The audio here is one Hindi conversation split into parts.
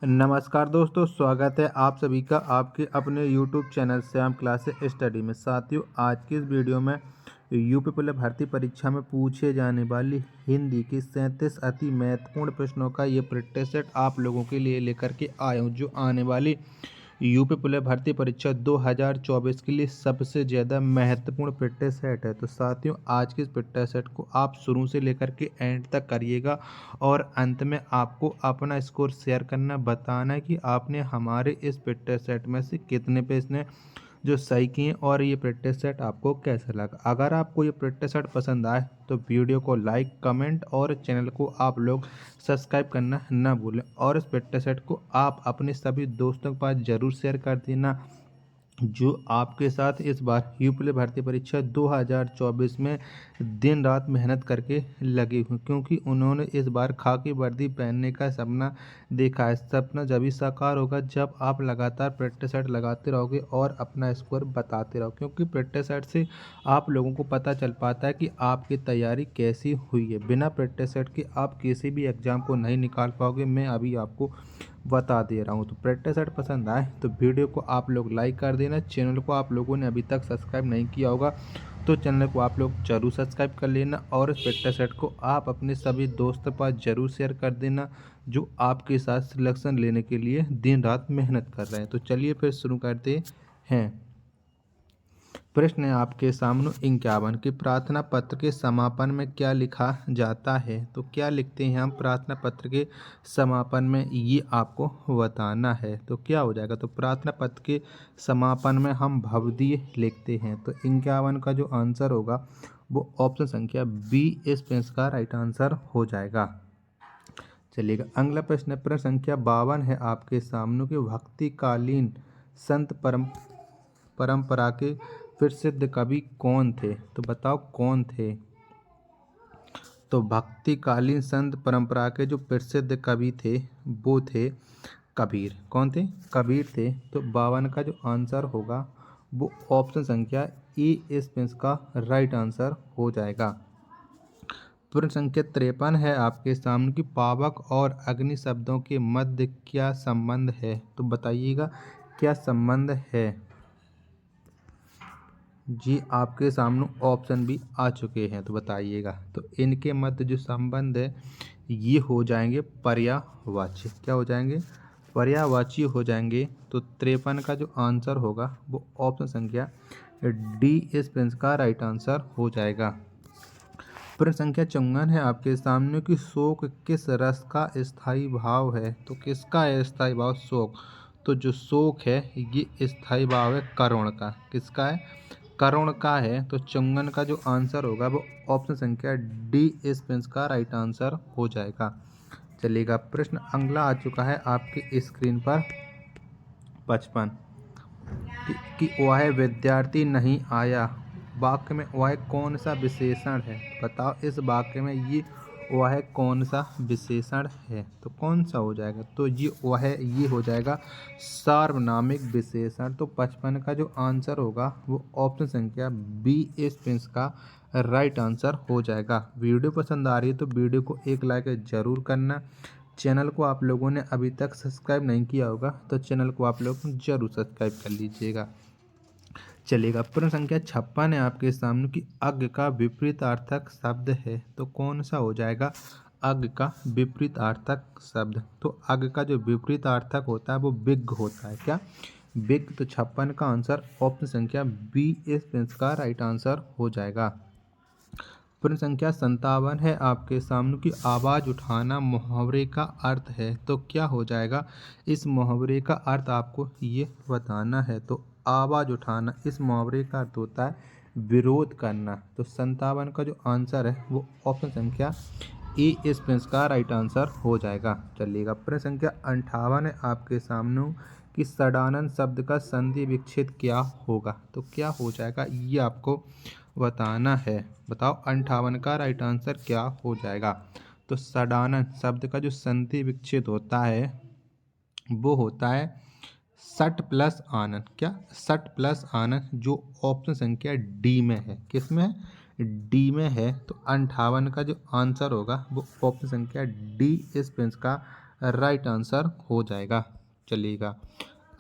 नमस्कार दोस्तों, स्वागत है आप सभी का आपके अपने YouTube channel Shyam classes study में। साथियों, आज की इस वीडियो में यूपी पुलिस भर्ती परीक्षा में पूछे जाने वाली हिंदी की 37 अति महत्वपूर्ण प्रश्नों का ये प्रैक्टिस सेट आप लोगों के लिए लेकर के आया हूँ, जो आने वाली यूपी पुलिस भर्ती परीक्षा 2024 के लिए सबसे ज़्यादा महत्वपूर्ण प्रैक्टिस सेट है। तो साथियों, आज के इस प्रैक्टिस सेट को आप शुरू से लेकर के एंड तक करिएगा और अंत में आपको अपना स्कोर शेयर करना, बताना है कि आपने हमारे इस प्रैक्टिस सेट में से कितने प्रश्न जो सही किए और ये प्रैक्टिस सेट आपको कैसा लगा। अगर आपको ये प्रैक्टिस सेट पसंद आए तो वीडियो को लाइक, कमेंट और चैनल को आप लोग सब्सक्राइब करना ना भूलें और इस प्रैक्टिस सेट को आप अपने सभी दोस्तों के पास ज़रूर शेयर कर देना, जो आपके साथ इस बार यूपी पुलिस भर्ती परीक्षा 2024 में दिन रात मेहनत करके लगे हुए, क्योंकि उन्होंने इस बार खाकी वर्दी पहनने का सपना देखा है। सपना जभी साकार होगा जब आप लगातार प्रैक्टिस सेट लगाते रहोगे और अपना स्कोर बताते रहो, क्योंकि प्रैक्टिस सेट से आप लोगों को पता चल पाता है कि आपकी तैयारी कैसी हुई है। बिना प्रैक्टिस सेट के आप किसी भी एग्ज़ाम को नहीं निकाल पाओगे, मैं अभी आपको बता दे रहा हूँ। तो प्रैक्टिस सेट पसंद आए तो वीडियो को आप लोग लाइक कर देना। चैनल को आप लोगों ने अभी तक सब्सक्राइब नहीं किया होगा तो चैनल को आप लोग जरूर सब्सक्राइब कर लेना और इस प्रैक्टिस सेट को आप अपने सभी दोस्तों के पास जरूर शेयर कर देना, जो आपके साथ सिलेक्शन लेने के लिए दिन रात मेहनत कर रहे हैं। तो चलिए फिर शुरू करते हैं। प्रश्न है आपके सामने 51 कि प्रार्थना पत्र के समापन में क्या लिखा जाता है। तो क्या लिखते हैं हम प्रार्थना पत्र के समापन में, ये आपको बताना है। तो क्या हो जाएगा, तो प्रार्थना पत्र के समापन में हम भवदीय लिखते हैं। तो 51 का जो आंसर होगा वो ऑप्शन संख्या बी इस प्रश्न का राइट आंसर हो जाएगा। चलिएगा, अगला प्रश्न है प्रश्न संख्या 52 है आपके सामने के भक्तिकालीन संत परंपरा के प्रसिद्ध कवि कौन थे। तो बताओ कौन थे। तो भक्तिकालीन संत परंपरा के जो प्रसिद्ध कवि थे वो थे कबीर। कौन थे? कबीर थे। तो 52 का जो आंसर होगा वो ऑप्शन संख्या ए इस प्रश्न का राइट आंसर हो जाएगा। प्रश्न संख्या 53 है आपके सामने की पावक और अग्नि शब्दों के मध्य क्या संबंध है। तो बताइएगा क्या संबंध है। जी, आपके सामने ऑप्शन भी आ चुके हैं, तो बताइएगा। तो इनके मध्य जो संबंध है ये हो जाएंगे पर्यायवाची। क्या हो जाएंगे? पर्यायवाची हो जाएंगे। तो 53 का जो आंसर होगा वो ऑप्शन संख्या डी इस प्रश्न का राइट आंसर हो जाएगा। प्रश्न संख्या 54 है आपके सामने कि शोक किस रस का स्थायी भाव है। तो किसका है स्थायी भाव? शोक। तो जो शोक है ये स्थायी भाव है करुण का। किसका है? करुण का है। तो 54 का जो आंसर होगा वो ऑप्शन संख्या डी इस प्रश्न का राइट आंसर हो जाएगा। चलिएगा, प्रश्न अगला आ चुका है आपकी स्क्रीन पर 55 कि वह विद्यार्थी नहीं आया, वाक्य में वह कौन सा विशेषण है। बताओ इस वाक्य में ये वह कौन सा विशेषण है। तो कौन सा हो जाएगा, तो ये हो जाएगा सार्वनामिक विशेषण। तो 55 का जो आंसर होगा वो ऑप्शन संख्या बी इस प्रश्न का राइट आंसर हो जाएगा। वीडियो पसंद आ रही है तो वीडियो को एक लाइक जरूर करना। चैनल को आप लोगों ने अभी तक सब्सक्राइब नहीं किया होगा तो चैनल को आप लोग जरूर सब्सक्राइब कर लीजिएगा। चलिएगा, प्रश्न संख्या 56 है आपके सामने कि अज्ञ का विपरीतार्थक शब्द है। तो कौन सा हो जाएगा अज्ञ का विपरीतार्थक शब्द। तो अज्ञ का जो विपरीतार्थक होता है वो विज्ञ होता है। क्या? विज्ञ। तो 56 का आंसर ऑप्शन संख्या बी इस प्रश्न का राइट आंसर हो जाएगा। प्रश्न संख्या 57 है आपके सामने की आवाज़ उठाना मुहावरे का अर्थ है। तो क्या हो जाएगा इस मुहावरे का अर्थ, आपको ये बताना है। तो आवाज़ उठाना इस मुहावरे का अर्थ होता है विरोध करना। तो 57 का जो आंसर है वो ऑप्शन संख्या ए इस प्रश्न का राइट आंसर हो जाएगा। चलिएगा, प्रश्न संख्या 58 है आपके सामने कि सडानन शब्द का संधि विच्छेद क्या होगा। तो क्या हो जाएगा ये आपको बताना है। बताओ 58 का राइट आंसर क्या हो जाएगा। तो सडानन शब्द का जो संधि विच्छेद होता है वो होता है सट प्लस आनन। क्या? सट प्लस आनन, जो ऑप्शन संख्या डी में है। किस में? डी में है। तो 58 का जो आंसर होगा वो ऑप्शन संख्या डी इस प्रश्न का राइट आंसर हो जाएगा। चलिएगा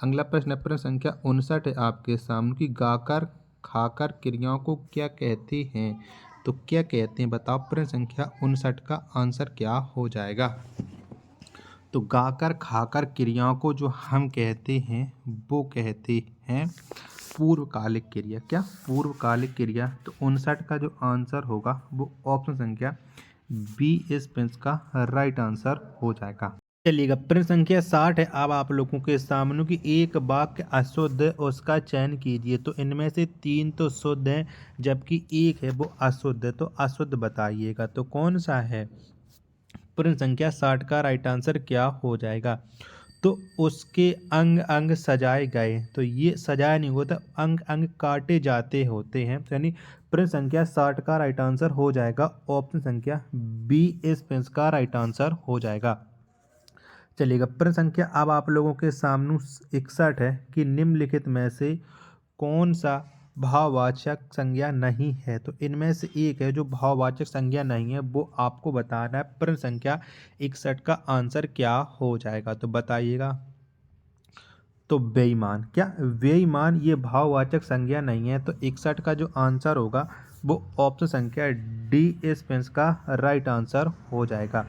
अगला प्रश्न है, प्रश्न संख्या 59 है आपके सामने की गाकर खाकर क्रियाओं को क्या कहते हैं। तो क्या कहते हैं बताओ, प्रश्न संख्या 59 का आंसर क्या हो जाएगा। तो गाकर खाकर क्रियाओं को जो हम कहते हैं वो कहते हैं पूर्वकालिक क्रिया। क्या पूर्वकालिक क्रिया। तो 59 का जो आंसर होगा वो ऑप्शन संख्या बी इस प्रश्न का राइट आंसर हो जाएगा। चलिएगा प्रश्न संख्या 60 है अब आप लोगों के सामने की एक वाक्य अशुद्ध है उसका चयन कीजिए। तो इनमें से 3 तो शुद्ध है जबकि एक है वो अशुद्ध है, तो अशुद्ध बताइएगा तो कौन सा है। प्रश्न संख्या 60 का राइट आंसर क्या हो जाएगा। तो उसके अंग अंग सजाए गए, तो ये सजाया नहीं होता, अंग अंग काटे जाते होते हैं, यानी प्रश्न संख्या 60 का राइट आंसर हो जाएगा ऑप्शन संख्या बी इस प्रश्न का राइट आंसर हो जाएगा। चलिएगा प्रश्न संख्या अब आप लोगों के सामने 61 है कि निम्नलिखित में से कौन सा भाववाचक संज्ञा नहीं है। तो इनमें से एक है जो भाववाचक संज्ञा नहीं है, वो आपको बताना है। प्रश्न संख्या 61 का आंसर क्या हो जाएगा तो बताइएगा। तो बेईमान। क्या बेईमान ये भाववाचक संज्ञा नहीं है, तो 61 का जो आंसर होगा वो ऑप्शन संख्या डी इस प्रश्न का राइट आंसर हो जाएगा।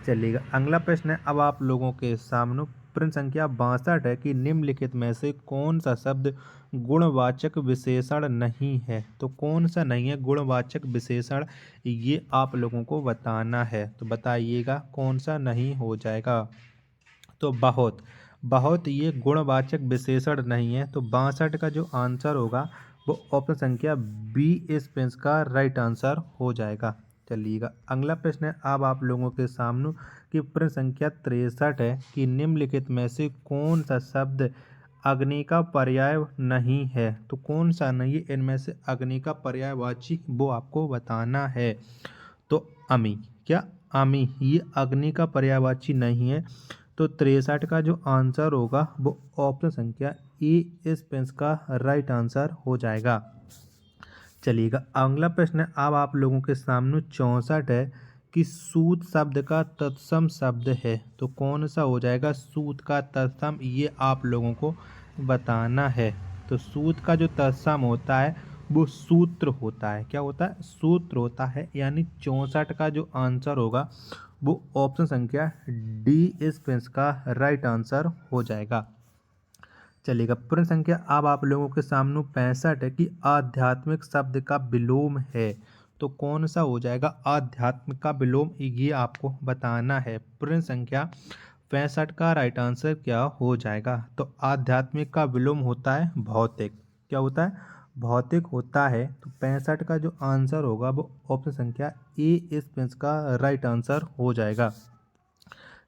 चलिएगा अगला प्रश्न है अब आप लोगों के सामने प्रश्न संख्या 62 है कि निम्नलिखित में से कौन सा शब्द गुणवाचक विशेषण नहीं है। तो कौन सा नहीं है गुणवाचक विशेषण, ये आप लोगों को बताना है। तो बताइएगा कौन सा नहीं हो जाएगा। तो बहुत। बहुत ये गुणवाचक विशेषण नहीं है, तो 62 का जो आंसर होगा वो ऑप्शन संख्या बी इस प्रश्न का राइट आंसर हो जाएगा। चलिएगा अगला प्रश्न है अब आप लोगों के सामने कि प्रश्न संख्या 63 है कि निम्नलिखित में से कौन सा शब्द अग्नि का पर्याय नहीं है। तो कौन सा नहीं है इनमें से अग्नि का पर्यायवाची, वो आपको बताना है। तो अमी। क्या अमी ये अग्नि का पर्यायवाची नहीं है, तो 63 का जो आंसर होगा वो ऑप्शन संख्या ए इस प्रश्न का राइट आंसर हो जाएगा। चलिएगा अगला प्रश्न अब आप लोगों के सामने 64 है कि सूत शब्द का तत्सम शब्द है। तो कौन सा हो जाएगा सूत का तत्सम, ये आप लोगों को बताना है। तो सूत का जो तत्सम होता है वो सूत्र होता है। क्या होता है सूत्र होता है, यानी 64 का जो आंसर होगा वो ऑप्शन संख्या डी इस प्रश्न का राइट आंसर हो जाएगा। चलिएगा प्रश्न संख्या अब आप लोगों के सामने 65 है कि आध्यात्मिक शब्द का विलोम है। तो कौन सा हो जाएगा आध्यात्म का विलोम, ये आपको बताना है। प्रश्न संख्या 65 का राइट आंसर क्या हो जाएगा। तो आध्यात्मिक का विलोम होता है भौतिक। क्या होता है भौतिक होता है, तो 65 का जो आंसर होगा वो ऑप्शन संख्या ए इस प्रश्न का राइट आंसर हो जाएगा।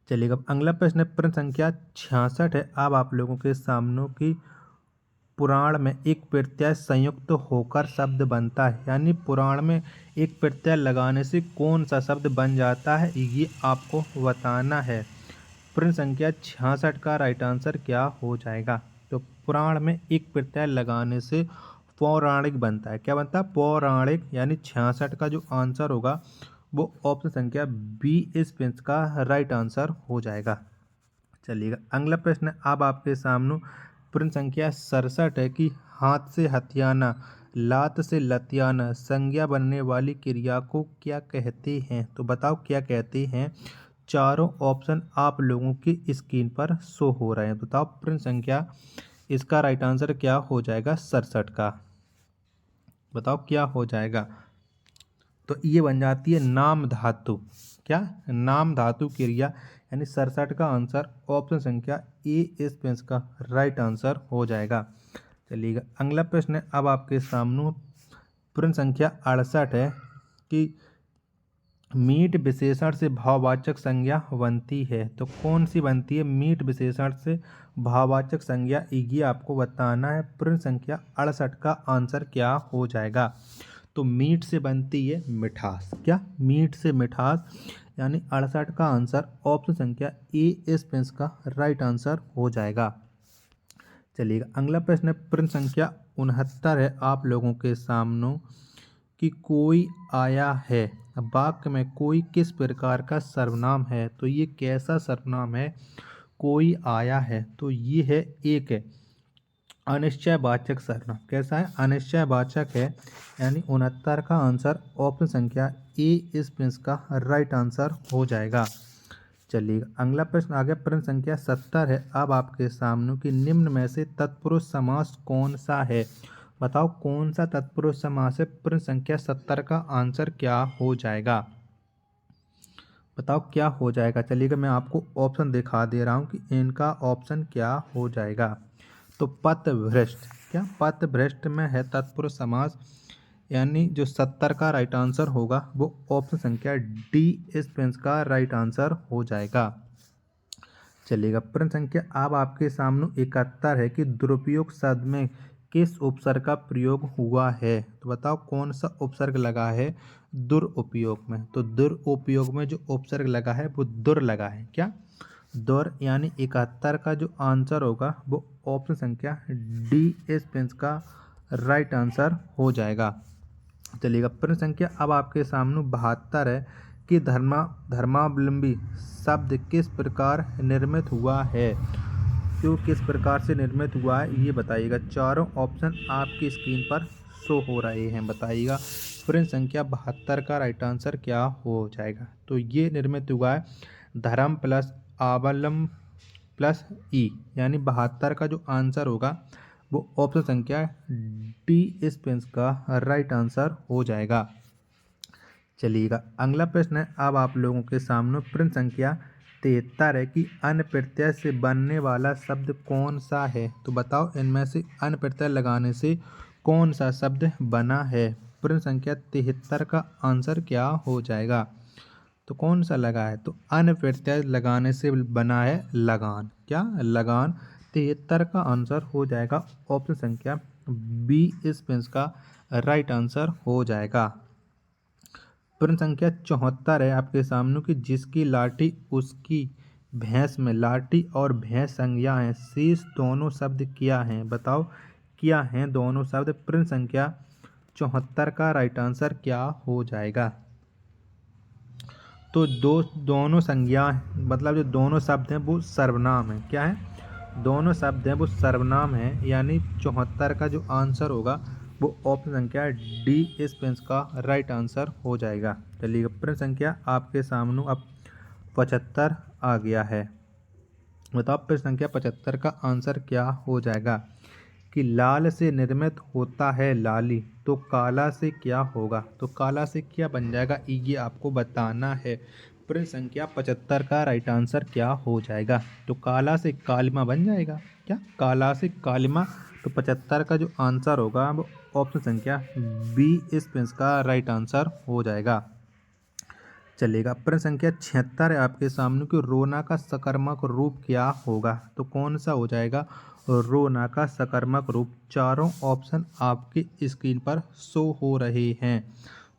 चलिएगा अगला प्रश्न है प्रश्न संख्या 66 है अब आप लोगों के सामने की पुराण में एक प्रत्यय संयुक्त होकर शब्द बनता है, यानी पुराण में एक प्रत्यय लगाने से कौन सा शब्द बन जाता है, ये आपको बताना है। प्रश्न संख्या 66 का राइट आंसर क्या हो जाएगा। तो पुराण में एक प्रत्यय लगाने से पौराणिक बनता है। क्या बनता है पौराणिक, यानी 66 का जो आंसर होगा वो ऑप्शन संख्या बी इस प्रश्न का राइट आंसर हो जाएगा। चलिएगा अगला प्रश्न अब आपके सामने प्रश्न संख्या 67 है कि हाथ से हथियाना लात से लतियाना संज्ञा बनने वाली क्रिया को क्या कहते हैं। तो बताओ क्या कहते हैं। चारों ऑप्शन आप लोगों की स्क्रीन पर शो हो रहे हैं। बताओ प्रश्न संख्या इसका राइट आंसर क्या हो जाएगा 67 का। बताओ क्या हो जाएगा। तो ये बन जाती है नाम धातु। क्या नाम धातु क्रिया, यानी 67 का आंसर ऑप्शन संख्या ए इस प्रश्न का राइट आंसर हो जाएगा। चलिएगा अगला प्रश्न है अब आपके सामने प्रश्न संख्या 68 है कि मीट विशेषण से भाववाचक संज्ञा बनती है। तो कौन सी बनती है मीट विशेषण से भाववाचक संज्ञा, ये आपको बताना है। प्रश्न संख्या 68 का आंसर क्या हो जाएगा। तो मीठ से बनती है मिठास। क्या मीठ से मिठास, यानी 68 का आंसर ऑप्शन संख्या ए इस प्रश्न का राइट आंसर हो जाएगा। चलिएगा अगला प्रश्न है प्रश्न संख्या 69 है आप लोगों के सामने कि कोई आया है। अब वाक्य में कोई किस प्रकार का सर्वनाम है, तो ये कैसा सर्वनाम है, कोई आया है, तो ये है एक अनिश्चयवाचक सर्वनाम। कैसा है, अनिश्चयवाचक है, यानी 69 का आंसर ऑप्शन संख्या ए इस प्रश्न का राइट आंसर हो जाएगा। चलिए अगला प्रश्न आ गया, प्रश्न संख्या 70 है अब आपके सामने कि निम्न में से तत्पुरुष समास कौन सा है। बताओ कौन सा तत्पुरुष समास है। प्रश्न संख्या 70 का आंसर क्या हो जाएगा, बताओ क्या हो जाएगा। चलिएगा मैं आपको ऑप्शन दिखा दे रहा हूँ कि इनका ऑप्शन क्या हो जाएगा। तो पथभ्रष्ट, क्या पथभ्रष्ट में है तत्पुरुष समास, यानी जो 70 का राइट आंसर होगा वो ऑप्शन संख्या डी इस प्रश्न का राइट आंसर हो जाएगा। चलिएगा प्रश्न संख्या अब आपके सामने 71 है कि दुरुपयोग शब्द में किस उपसर्ग का प्रयोग हुआ है। तो बताओ कौन सा उपसर्ग लगा है दुरुपयोग में। तो दुरुपयोग में जो उपसर्ग लगा है वो दुर लगा है, क्या दुर, यानी 71 का जो आंसर होगा वो ऑप्शन संख्या डी इस प्रश्न का राइट आंसर हो जाएगा। चलिएगा प्रश्न संख्या अब आपके सामने 72 है कि धर्मावलंबी शब्द किस प्रकार निर्मित हुआ है। तो किस प्रकार से निर्मित हुआ है ये बताइएगा। चारों ऑप्शन आपकी स्क्रीन पर शो हो रहे हैं, बताइएगा प्रश्न संख्या 72 का राइट आंसर क्या हो जाएगा। तो ये निर्मित हुआ है धर्म प्लस अवलंब प्लस ई, यानी 72 का जो आंसर होगा वो ऑप्शन संख्या डी इस प्रश्न का राइट आंसर हो जाएगा। चलिएगा अगला प्रश्न है अब आप लोगों के सामने प्रश्न संख्या 73 है कि अन प्रत्यय से बनने वाला शब्द कौन सा है। तो बताओ इनमें से अन प्रत्यय लगाने से कौन सा शब्द बना है। प्रश्न संख्या 73 का आंसर क्या हो जाएगा, तो कौन सा लगा है। तो अन प्रत्यय लगाने से बना है लगान, क्या लगान। 73 का आंसर हो जाएगा ऑप्शन संख्या बी इस प्रश्न का राइट आंसर हो जाएगा। प्रश्न संख्या 74 है आपके सामने कि जिसकी लाठी उसकी भैंस में लाठी और भैंस संज्ञा है, शेष दोनों शब्द क्या हैं। बताओ क्या हैं दोनों शब्द। प्रश्न संख्या 74 का राइट आंसर क्या हो जाएगा। तो दोनों संज्ञा मतलब जो दोनों शब्द हैं वो सर्वनाम है, क्या है, दोनों शब्द हैं वो सर्वनाम है, यानी 74 का जो आंसर होगा वो ऑप्शन संख्या डी इस प्रश्न का राइट आंसर हो जाएगा। चलिए प्रश्न संख्या आपके सामने अब 75 आ गया है। बताओ प्रश्न संख्या 75 का आंसर क्या हो जाएगा कि लाल से निर्मित होता है लाली, तो काला से क्या होगा। तो काला से क्या बन जाएगा ये आपको बताना है। प्रश्न संख्या 75 का राइट आंसर क्या हो जाएगा। तो काला से कालिमा बन जाएगा, क्या काला से कालिमा। तो 75 का जो आंसर होगा वो ऑप्शन संख्या बी इस प्रश्न का राइट आंसर हो जाएगा। चलेगा प्रश्न संख्या 76 है आपके सामने कि रोना का सकर्मक रूप क्या होगा। तो कौन सा हो जाएगा रोना का सकर्मक रूप। चारों ऑप्शन आपकी स्क्रीन पर शो हो रहे हैं।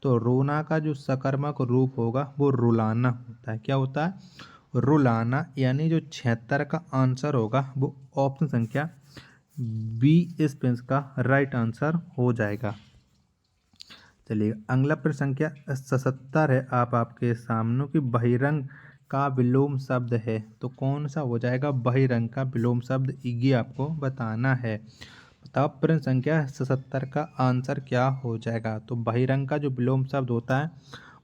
तो रोना का जो सकर्मक रूप होगा वो रुलाना होता है, क्या होता है रुलाना, यानी जो 76 का आंसर होगा वो ऑप्शन संख्या बी इस प्रश्न का राइट आंसर हो जाएगा। चलिए अगला प्रश्न संख्या 77 है आपके सामने कि बहिरंग का विलोम शब्द है। तो कौन सा हो जाएगा बहिरंग का विलोम शब्द ये आपको बताना है। बताओ प्रश्न संख्या 77 का आंसर क्या हो जाएगा। तो बहिरंग का जो विलोम शब्द होता है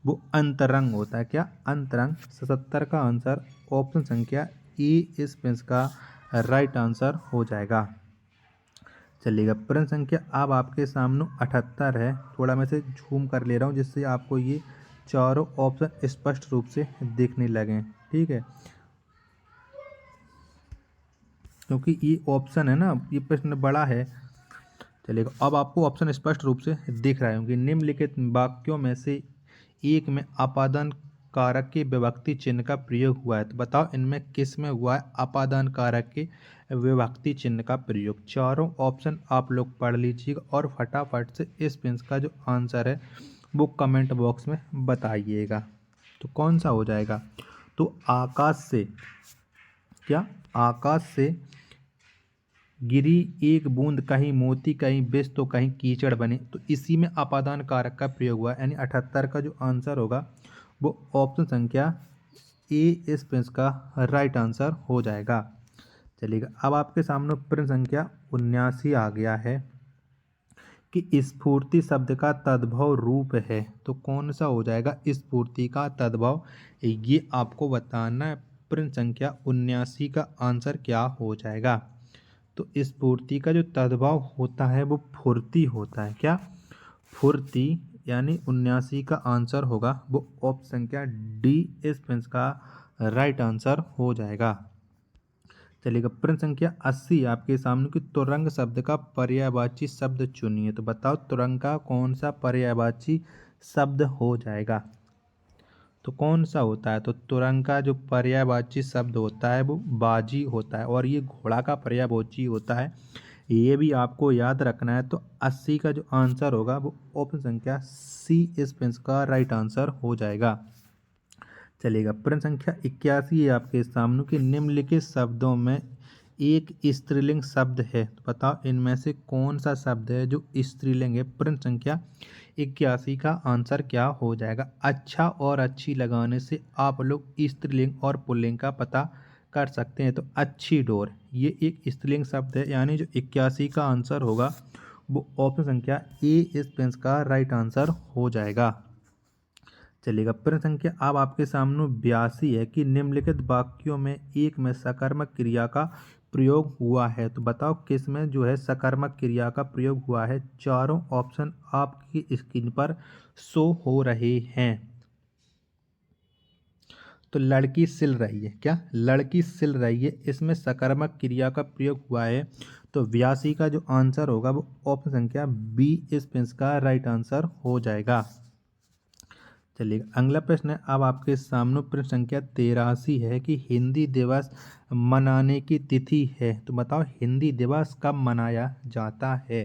वो अंतरंग होता है, क्या अंतरंग। 77 का आंसर ऑप्शन संख्या ई इस प्रश्न का राइट आंसर हो जाएगा। चलिएगा प्रश्न संख्या अब आपके सामने 78 है। थोड़ा मैं इसे झूम कर ले रहा हूँ जिससे आपको ये चारों ऑप्शन स्पष्ट रूप से दिखने लगें, ठीक है, क्योंकि ये ऑप्शन है ना, ये प्रश्न बड़ा है। चलिएगा अब आपको ऑप्शन स्पष्ट रूप से दिख रहा है कि निम्नलिखित वाक्यों में से एक में अपादान कारक के विभक्ति चिन्ह का प्रयोग हुआ है। तो बताओ इनमें किस में हुआ है अपादान कारक के विभक्ति चिन्ह का प्रयोग। चारों ऑप्शन आप लोग पढ़ लीजिएगा और फटाफट से इस प्रश्न का जो आंसर है वो कमेंट बॉक्स में बताइएगा। तो कौन सा हो जाएगा। तो आकाश से, क्या आकाश से गिरी एक बूंद कहीं मोती कहीं विष तो कहीं कीचड़ बने। तो इसी में अपादान कारक का प्रयोग हुआ, यानी 78 का जो आंसर होगा वो ऑप्शन संख्या ए इस प्रश्न का राइट आंसर हो जाएगा। चलिएगा, अब आपके सामने प्रश्न संख्या 79 आ गया है कि स्फूर्ति शब्द का तद्भव रूप है, तो कौन सा हो जाएगा स्फूर्ति का तद्भव, ये आपको बताना है। प्रश्न संख्या 79 का आंसर क्या हो जाएगा। तो स्फूर्ति का जो तद्भव होता है वो फुर्ती होता है। क्या? फुर्ती, यानी 79 का आंसर होगा वो ऑप्शन संख्या डी इस प्रश्न का राइट आंसर हो जाएगा। चलिएगा, प्रश्न संख्या 80 आपके सामने कि तुरंग शब्द का पर्यायवाची शब्द चुनिए। तो बताओ तुरंग का कौन सा पर्यायवाची शब्द हो जाएगा। तो कौन सा होता है? तो तुरंग का जो पर्यायवाची शब्द होता है वो बाजी होता है, और ये घोड़ा का पर्यायवाची होता है, ये भी आपको याद रखना है। तो 80 का जो आंसर होगा वो ऑप्शन संख्या सी इस प्रश्न का राइट आंसर हो जाएगा। चलिएगा, प्रश्न संख्या 81 है आपके सामने कि निम्नलिखित शब्दों में एक स्त्रीलिंग शब्द है। तो बताओ इनमें से कौन सा शब्द है जो स्त्रीलिंग है। प्रश्न संख्या 81 का आंसर क्या हो जाएगा। अच्छा और अच्छी लगाने से आप लोग स्त्रीलिंग और पुल्लिंग का पता कर सकते हैं। तो अच्छी डोर ये एक स्त्रीलिंग शब्द है, यानी जो 81 का आंसर होगा वो ऑप्शन संख्या ए इस प्रश्न का राइट आंसर हो जाएगा। चलिएगा, प्रश्न संख्या अब आपके सामने 82 है कि निम्नलिखित वाक्यों में एक में सकर्मक क्रिया का प्रयोग हुआ है। तो बताओ किस में जो है सकर्मक क्रिया का प्रयोग हुआ है। चारों ऑप्शन आपकी स्क्रीन पर शो हो रहे हैं। तो लड़की सिल रही है। क्या? लड़की सिल रही है, इसमें सकर्मक क्रिया का प्रयोग हुआ है। तो 82 का जो आंसर होगा वो ऑप्शन संख्या बी इस प्रश्न का राइट आंसर हो जाएगा। चलिए, अगला प्रश्न है अब आपके सामने प्रश्न संख्या 83 है कि हिंदी दिवस मनाने की तिथि है। तो बताओ हिंदी दिवस कब मनाया जाता है।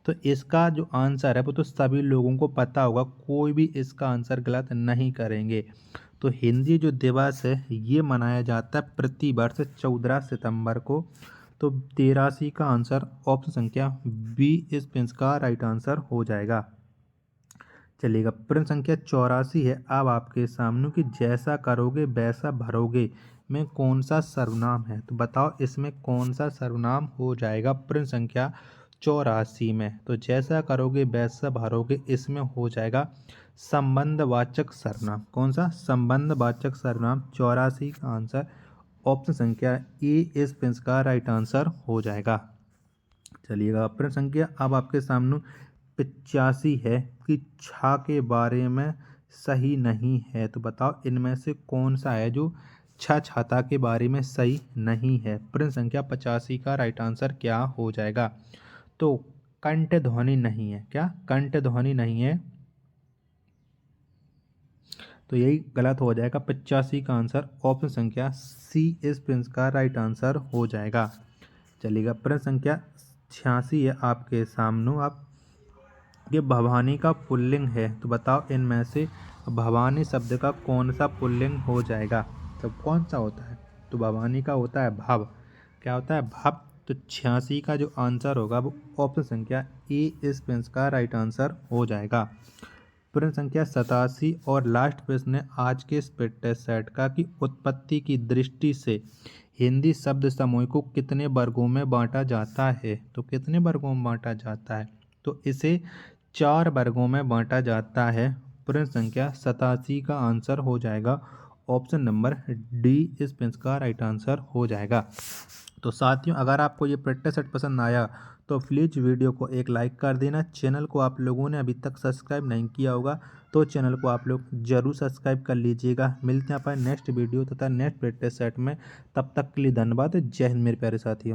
तो इसका जो आंसर है वो तो सभी लोगों को पता होगा, कोई भी इसका आंसर गलत नहीं करेंगे। तो हिंदी जो दिवस है ये मनाया जाता है प्रति वर्ष 14 सितंबर को। तो 83 का आंसर ऑप्शन संख्या बी इस प्रश्न का राइट आंसर हो जाएगा। चलिएगा, प्रश्न संख्या 84 है अब आपके सामने कि जैसा करोगे वैसा भरोगे में कौन सा सर्वनाम है। तो बताओ इसमें कौन सा सर्वनाम हो जाएगा प्रश्न संख्या 84 में। तो जैसा करोगे वैसा भरोगे, इसमें हो जाएगा संबंधवाचक सर्वनाम। कौन सा? संबंधवाचक सर्वनाम। 84 का आंसर ऑप्शन संख्या ए इस प्रश्न का राइट आंसर हो जाएगा। चलिएगा, प्रश्न संख्या अब आपके सामने 85 है कि छा के बारे में सही नहीं है। तो बताओ इनमें से कौन सा है जो छाता के बारे में सही नहीं है। प्रश्न संख्या 85 का राइट आंसर क्या हो जाएगा। तो कंठ ध्वनि नहीं है। क्या? कंठ ध्वनि नहीं है, तो यही गलत हो जाएगा। 85 का आंसर ऑप्शन संख्या सी इस प्रश्न का राइट आंसर हो जाएगा। चलिएगा, प्रश्न संख्या 86 है आपके सामने। आप ये भवानी का पुल्लिंग है। तो बताओ इनमें से भवानी शब्द का कौन सा पुल्लिंग हो जाएगा। तो कौन सा होता है? तो भवानी का होता है भव। क्या होता है? भव। तो 86 का जो आंसर होगा वो ऑप्शन संख्या ए इस प्रश्न का राइट आंसर हो जाएगा। प्रश्न संख्या 87 और लास्ट प्रश्न है आज के इस प्रैक्टिस सेट का कि उत्पत्ति की दृष्टि से हिंदी शब्द समूह को कितने वर्गों में बांटा जाता है। तो कितने वर्गों में बांटा जाता है? तो इसे 4 वर्गों में बांटा जाता है। प्रश्न संख्या 87 का आंसर हो जाएगा ऑप्शन नंबर डी इस प्रश्न का राइट आंसर हो जाएगा। तो साथियों, अगर आपको ये प्रैक्टिस सेट पसंद आया तो प्लीज़ वीडियो को एक लाइक कर देना। चैनल को आप लोगों ने अभी तक सब्सक्राइब नहीं किया होगा तो चैनल को आप लोग जरूर सब्सक्राइब कर लीजिएगा। मिलते हैं अपन नेक्स्ट वीडियो तथा नेक्स्ट प्रैक्टिस सेट में। तब तक के लिए धन्यवाद। जय हिंद मेरे प्यारे साथियों।